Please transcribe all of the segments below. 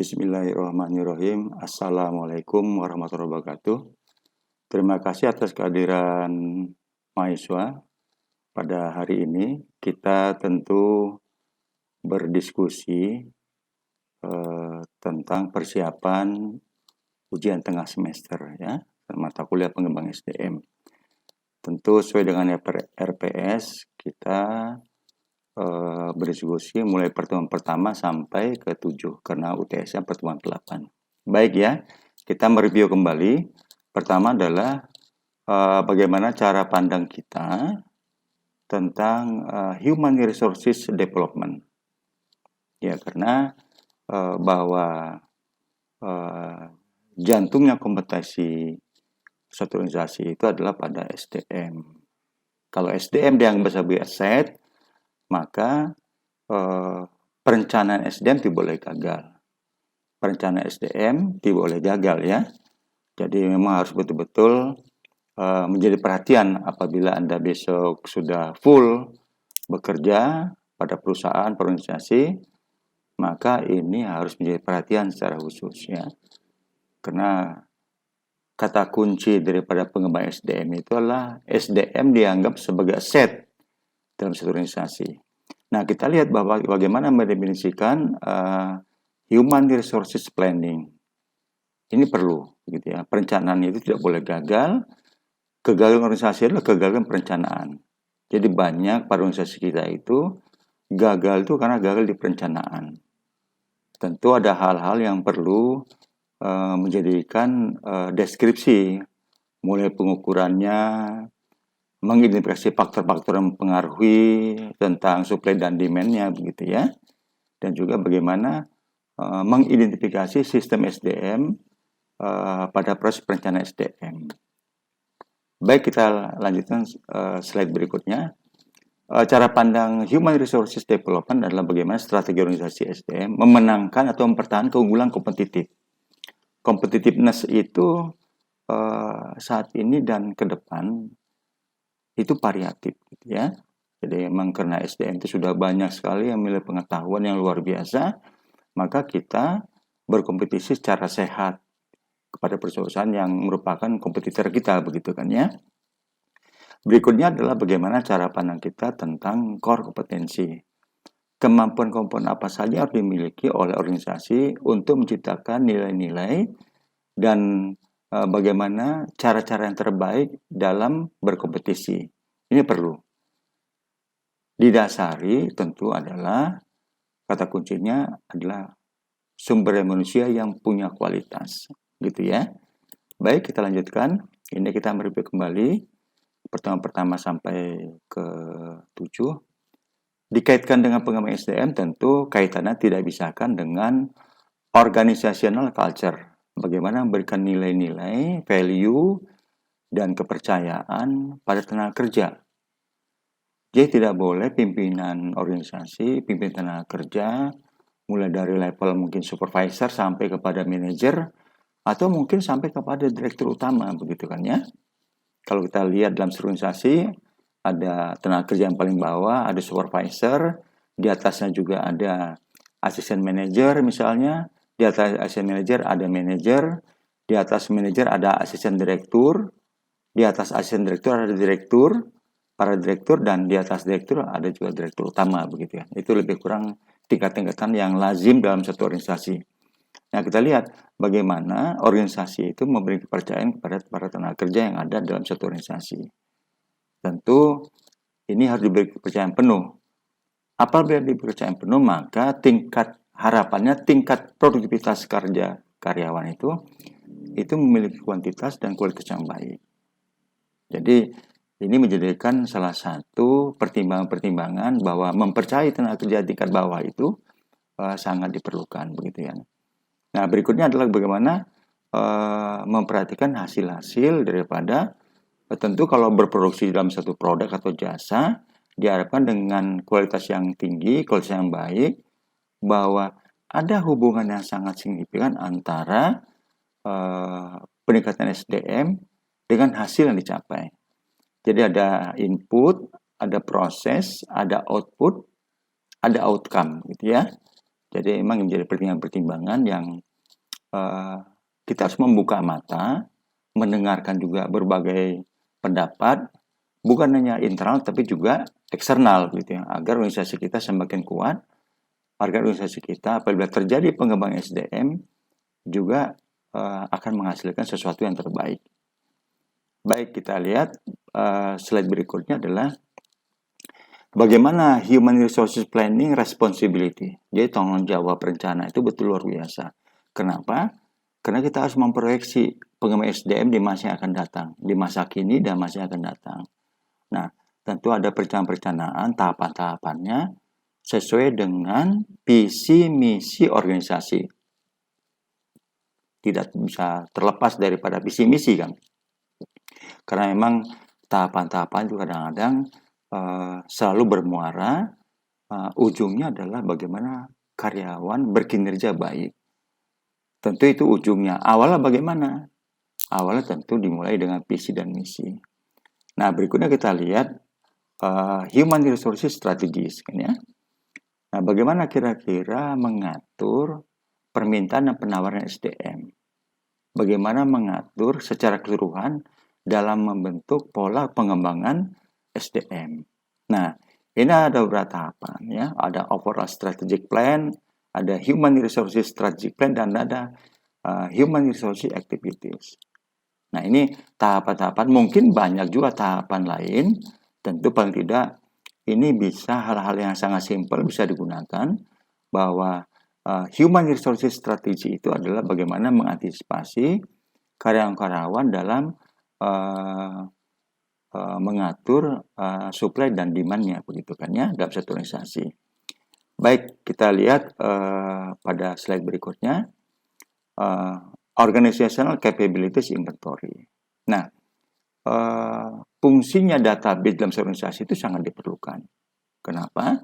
Bismillahirrahmanirrahim. Assalamualaikum warahmatullahi wabarakatuh. Terima kasih atas kehadiran mahasiswa. Pada hari ini kita tentu berdiskusi tentang persiapan ujian tengah semester ya, mata kuliah pengembangan SDM. Tentu sesuai dengan RPS kita berdiskusi mulai pertemuan pertama sampai ke-7 karena UTS-nya pertemuan ke-8. Baik ya, kita mereview kembali. Pertama adalah bagaimana cara pandang kita tentang human resources development. Ya, karena bahwa jantungnya kompetensi suatu organisasi itu adalah pada SDM. Kalau SDM dianggap sebagai aset, maka perencanaan SDM tidak boleh gagal. Perencanaan SDM tidak boleh gagal ya. Jadi memang harus betul-betul menjadi perhatian apabila Anda besok sudah full bekerja pada perusahaan, organisasi, maka ini harus menjadi perhatian secara khusus ya. Karena kata kunci daripada pengembangan SDM itu adalah SDM dianggap sebagai aset dalam satu organisasi. Nah, kita lihat bahwa bagaimana mendefinisikan human resources planning. Ini perlu, gitu ya. Perencanaan itu tidak boleh gagal. Kegagalan organisasi adalah kegagalan perencanaan. Jadi banyak pada organisasi kita itu gagal itu karena gagal di perencanaan. Tentu ada hal-hal yang perlu menjadikan deskripsi, mulai pengukurannya, mengidentifikasi faktor-faktor yang mempengaruhi tentang supply dan demand-nya begitu ya. Dan juga bagaimana mengidentifikasi sistem SDM pada proses perencanaan SDM. Baik, kita lanjutkan slide berikutnya. Cara pandang human resources development adalah bagaimana strategi organisasi SDM memenangkan atau mempertahankan keunggulan kompetitif. Competitiveness itu saat ini dan ke depan itu variatif gitu ya. Jadi memang karena SDM itu sudah banyak sekali yang memiliki pengetahuan yang luar biasa, maka kita berkompetisi secara sehat kepada perusahaan yang merupakan kompetitor kita begitu kan ya. Berikutnya adalah bagaimana cara pandang kita tentang core kompetensi. Kemampuan-kemampuan apa saja harus dimiliki oleh organisasi untuk menciptakan nilai-nilai dan bagaimana cara-cara yang terbaik dalam berkompetisi. Ini perlu. Didasari tentu adalah kata kuncinya adalah sumber daya manusia yang punya kualitas. Gitu ya. Baik, kita lanjutkan. Ini kita mereview kembali pertemuan pertama sampai ke-7. Dikaitkan dengan pengembangan SDM tentu kaitannya tidak bisahkan dengan organizational culture. Bagaimana memberikan nilai-nilai, value, dan kepercayaan pada tenaga kerja. Jadi tidak boleh pimpinan organisasi, pimpinan tenaga kerja, mulai dari level mungkin supervisor sampai kepada manajer, atau mungkin sampai kepada direktur utama, begitu kan ya. Kalau kita lihat dalam organisasi, ada tenaga kerja yang paling bawah, ada supervisor, di atasnya juga ada asisten manajer misalnya, di atas asisten manajer ada manajer, di atas manajer ada asisten direktur, di atas asisten direktur ada direktur, para direktur, dan di atas direktur ada juga direktur utama begitu ya. Itu lebih kurang tingkat-tingkatan yang lazim dalam satu organisasi. Nah, kita lihat bagaimana organisasi itu memberi kepercayaan kepada para tenaga kerja yang ada dalam satu organisasi. Tentu ini harus diberi kepercayaan penuh. Apabila diberi kepercayaan penuh, maka harapannya tingkat produktivitas karyawan itu memiliki kuantitas dan kualitas yang baik. Jadi ini menjadikan salah satu pertimbangan-pertimbangan bahwa mempercayai tenaga kerja tingkat bawah itu sangat diperlukan begitu ya. Nah, berikutnya adalah bagaimana memperhatikan hasil-hasil daripada tentu kalau berproduksi dalam satu produk atau jasa diharapkan dengan kualitas yang tinggi, kualitas yang baik, bahwa ada hubungan yang sangat signifikan antara peningkatan SDM dengan hasil yang dicapai. Jadi ada input, ada proses, ada output, ada outcome gitu ya. Jadi memang menjadi pertimbangan-pertimbangan yang kita harus membuka mata, mendengarkan juga berbagai pendapat, bukan hanya internal tapi juga eksternal gitu ya, agar organisasi kita semakin kuat, agar organisasi kita apabila terjadi pengembangan SDM juga akan menghasilkan sesuatu yang terbaik. Baik, kita lihat slide berikutnya adalah bagaimana Human Resources Planning Responsibility. Jadi tanggung jawab rencana itu betul luar biasa. Kenapa? Karena kita harus memproyeksi pengembangan SDM di masa yang akan datang, di masa kini dan masa yang akan datang. Nah, tentu ada perencanaan tahapan-tahapannya sesuai dengan visi misi organisasi. Tidak bisa terlepas daripada visi misi kan. Karena memang tahapan-tahapan itu kadang-kadang selalu bermuara ujungnya adalah bagaimana karyawan berkinerja baik. Tentu itu ujungnya. Awalnya bagaimana? Awalnya tentu dimulai dengan visi dan misi. Nah, berikutnya kita lihat human resources strategies, kan ya. Nah, bagaimana kira-kira mengatur permintaan dan penawaran SDM? Bagaimana mengatur secara keseluruhan dalam membentuk pola pengembangan SDM? Nah, ini ada beberapa tahapan ya. Ada overall strategic plan, ada human resources strategic plan, dan ada human resources activities. Nah, ini tahapan-tahapan, mungkin banyak juga tahapan lain. Tentu paling tidak ini bisa hal-hal yang sangat simpel bisa digunakan, bahwa human resources strategy itu adalah bagaimana mengantisipasi karyawan-karyawan dalam mengatur supply dan demand-nya, begitu kan ya, dalam satu organisasi. Baik, kita lihat pada slide berikutnya, organizational capabilities inventory. Nah, fungsinya database dalam organisasi itu sangat diperlukan. Kenapa?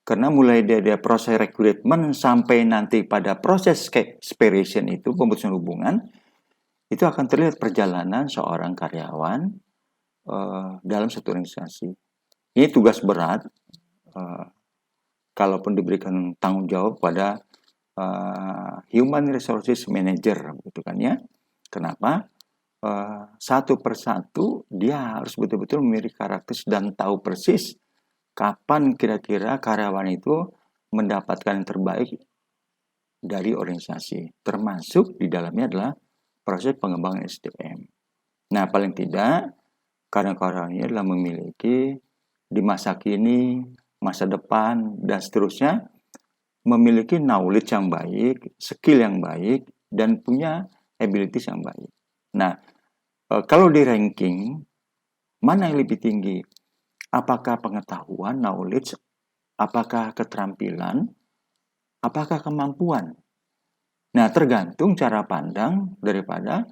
Karena mulai dari proses rekrutmen sampai nanti pada proses expiration itu, pemutusan hubungan, itu akan terlihat perjalanan seorang karyawan dalam satu organisasi. Ini tugas berat, kalaupun diberikan tanggung jawab pada human resources manager, gitu kan ya. Kenapa? Satu persatu dia harus betul-betul memiliki karakter dan tahu persis kapan kira-kira karyawan itu mendapatkan yang terbaik dari organisasi, termasuk di dalamnya adalah proses pengembangan SDM. Nah, paling tidak karyawan-karyawan ini adalah memiliki di masa kini, masa depan, dan seterusnya memiliki knowledge yang baik, skill yang baik, dan punya abilities yang baik. Nah, kalau di ranking, mana yang lebih tinggi? Apakah pengetahuan, knowledge, apakah keterampilan, apakah kemampuan? Nah, tergantung cara pandang daripada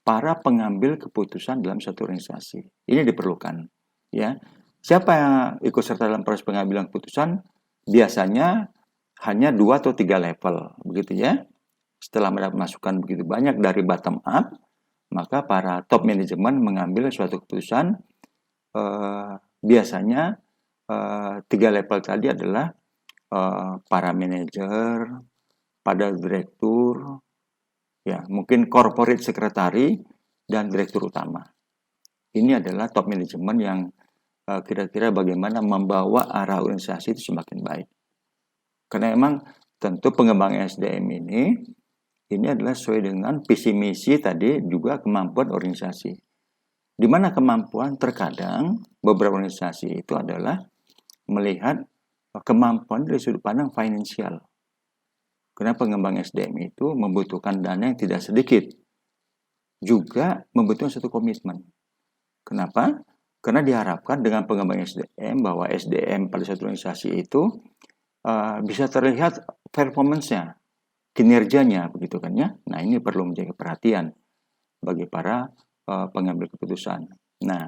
para pengambil keputusan dalam satu organisasi. Ini diperlukan, ya. Siapa yang ikut serta dalam proses pengambilan keputusan? Biasanya hanya 2 atau 3 level, begitu ya. Setelah mendapat masukan begitu banyak dari bottom up, maka para top manajemen mengambil suatu keputusan. Biasanya 3 level tadi adalah para manajer, pada direktur, ya mungkin corporate secretary, dan direktur utama. Ini adalah top manajemen yang kira-kira bagaimana membawa arah organisasi itu semakin baik. Karena memang tentu pengembangan SDM ini adalah sesuai dengan visi misi tadi, juga kemampuan organisasi. Di mana kemampuan terkadang beberapa organisasi itu adalah melihat kemampuan dari sudut pandang finansial. Karena pengembangan SDM itu membutuhkan dana yang tidak sedikit. Juga membutuhkan satu komitmen. Kenapa? Karena diharapkan dengan pengembangan SDM bahwa SDM pada satu organisasi itu bisa terlihat performance-nya, kinerjanya, begitu kan ya. Nah, ini perlu menjadi perhatian bagi para pengambil keputusan. Nah,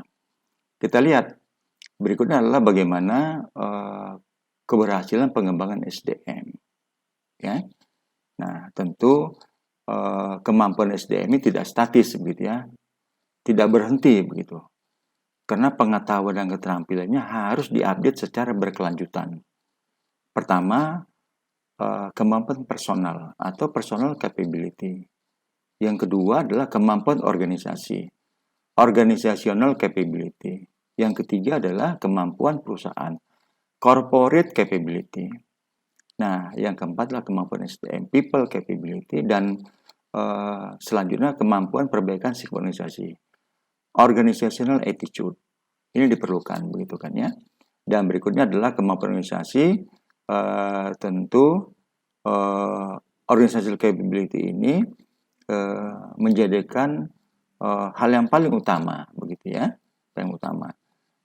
kita lihat berikutnya adalah bagaimana keberhasilan pengembangan SDM. Ya. Nah, tentu kemampuan SDM ini tidak statis, begitu ya, tidak berhenti begitu. Karena pengetahuan dan keterampilannya harus diupdate secara berkelanjutan. Pertama, kemampuan personal atau personal capability. Yang kedua adalah kemampuan organisasi, organizational capability. Yang ketiga adalah kemampuan perusahaan, corporate capability. Nah, yang keempat adalah kemampuan SDM, people capability, dan selanjutnya kemampuan perbaikan sinkronisasi, organizational attitude. Ini diperlukan, begitu kan ya. Dan berikutnya adalah kemampuan organisasi, tentu organizational capability ini menjadikan hal yang paling utama, begitu ya, paling utama.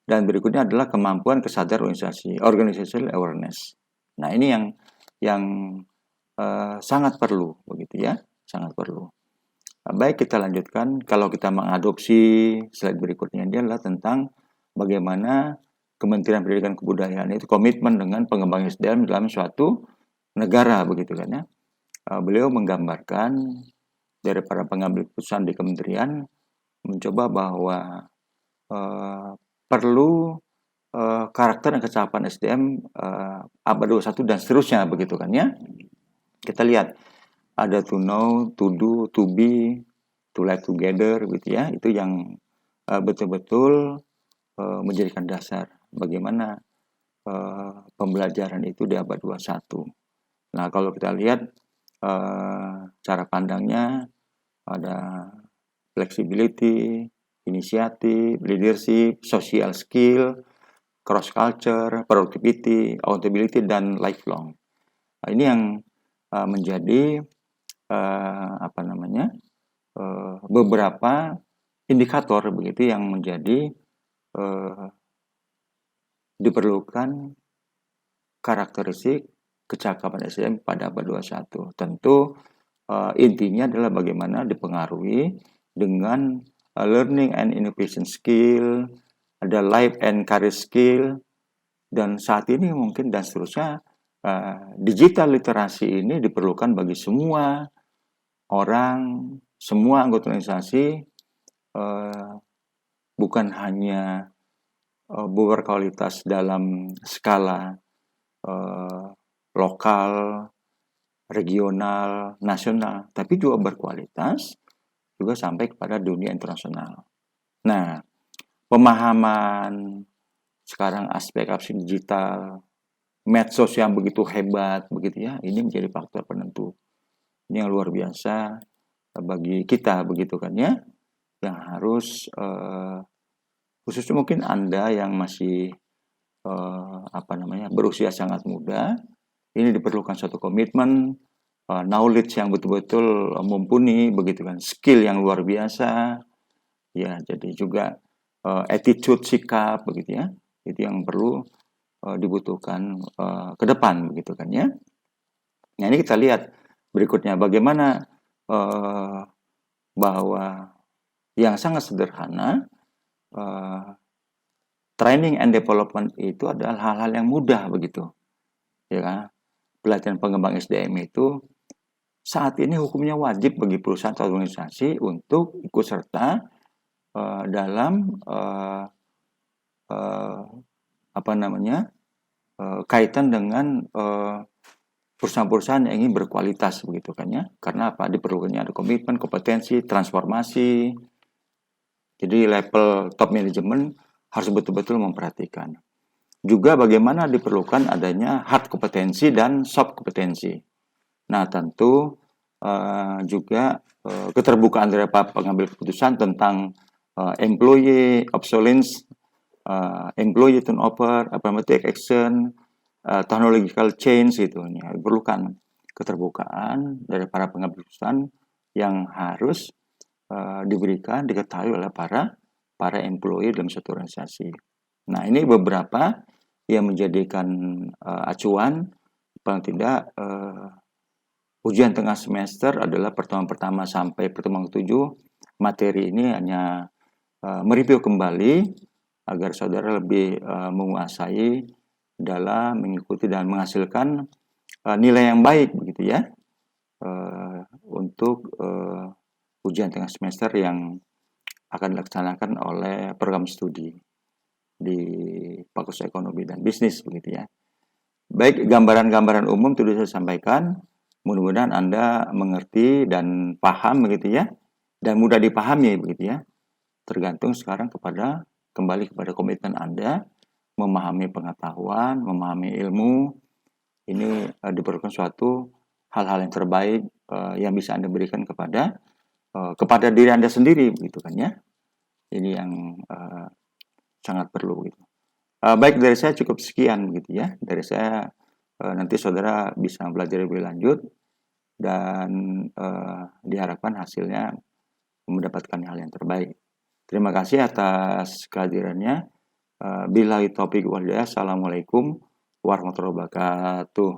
Dan berikutnya adalah kemampuan kesadaran organisasi, organizational awareness. Nah, ini yang sangat perlu, begitu ya, sangat perlu. Baik, kita lanjutkan. Kalau kita mengadopsi slide berikutnya, ini adalah tentang bagaimana Kementerian Pendidikan dan Kebudayaan itu komitmen dengan pengembangan SDM dalam suatu negara, begitu kan ya. Beliau menggambarkan dari para pengambil keputusan di kementerian mencoba bahwa perlu karakter dan kecakapan SDM abad 21 dan seterusnya, begitu kan ya. Kita lihat ada to know, to do, to be, to live together, gitu ya. Itu yang betul-betul menjadikan dasar bagaimana pembelajaran itu di abad 21. Nah, kalau kita lihat cara pandangnya ada flexibility, inisiatif, leadership, social skill, cross culture, productivity, accountability, dan lifelong. Nah, ini yang menjadi beberapa indikator begitu yang menjadi diperlukan karakteristik kecakapan SDM pada abad 21. Tentu intinya adalah bagaimana dipengaruhi dengan learning and innovation skill, ada life and career skill, dan saat ini mungkin dan seterusnya digital literasi ini diperlukan bagi semua orang, semua anggota organisasi, bukan hanya berkualitas dalam skala lokal, regional, nasional, tapi juga berkualitas juga sampai kepada dunia internasional. Nah, pemahaman sekarang aspek digital, medsos yang begitu hebat, begitu ya, ini menjadi faktor penentu. Ini yang luar biasa bagi kita, begitu kan ya, yang harus khususnya mungkin Anda yang masih berusia sangat muda, ini diperlukan suatu komitmen, knowledge yang betul-betul mumpuni, begitu kan, skill yang luar biasa, ya, jadi juga attitude, sikap, begitu ya, itu yang perlu dibutuhkan ke depan, begitu kan ya. Nah, ini kita lihat berikutnya bagaimana bahwa yang sangat sederhana, training and development itu adalah hal-hal yang mudah, begitu ya kan. Pelatihan pengembang SDM itu saat ini hukumnya wajib bagi perusahaan atau organisasi untuk ikut serta dalam kaitan dengan perusahaan-perusahaan yang ingin berkualitas, begitu kan ya. Karena apa? Diperlukannya ada komitmen, kompetensi, transformasi. Jadi level top management harus betul-betul memperhatikan. Juga bagaimana diperlukan adanya hard kompetensi dan soft kompetensi. Nah, tentu juga keterbukaan dari para pengambil keputusan tentang employee obsolescence, employee turnover, affirmative action, technological change, gitu ya. Diperlukan keterbukaan dari para pengambil keputusan yang harus diberikan, diketahui oleh para employee dalam suatu organisasi. Nah, ini beberapa yang menjadikan acuan, paling tidak ujian tengah semester adalah pertemuan pertama sampai pertemuan ke-7. Materi ini hanya mereview kembali agar saudara lebih menguasai dalam mengikuti dan menghasilkan nilai yang baik, begitu ya, untuk ujian tengah semester yang akan dilaksanakan oleh program studi di Fakultas Ekonomi dan Bisnis, begitu ya. Baik, gambaran-gambaran umum itu sudah saya sampaikan. Mudah-mudahan Anda mengerti dan paham begitu ya, dan mudah dipahami begitu ya. Tergantung sekarang kembali kepada komitmen Anda, memahami pengetahuan, memahami ilmu. Ini diperlukan suatu hal-hal yang terbaik yang bisa Anda berikan kepada diri Anda sendiri begitu kan ya. Ini yang sangat perlu gitu. Baik, dari saya cukup sekian gitu ya. Dari saya nanti saudara bisa belajar lebih lanjut dan diharapkan hasilnya mendapatkan hal yang terbaik. Terima kasih atas kehadirannya. Billahi taufiq wal hidayah. Assalamualaikum warahmatullahi wabarakatuh.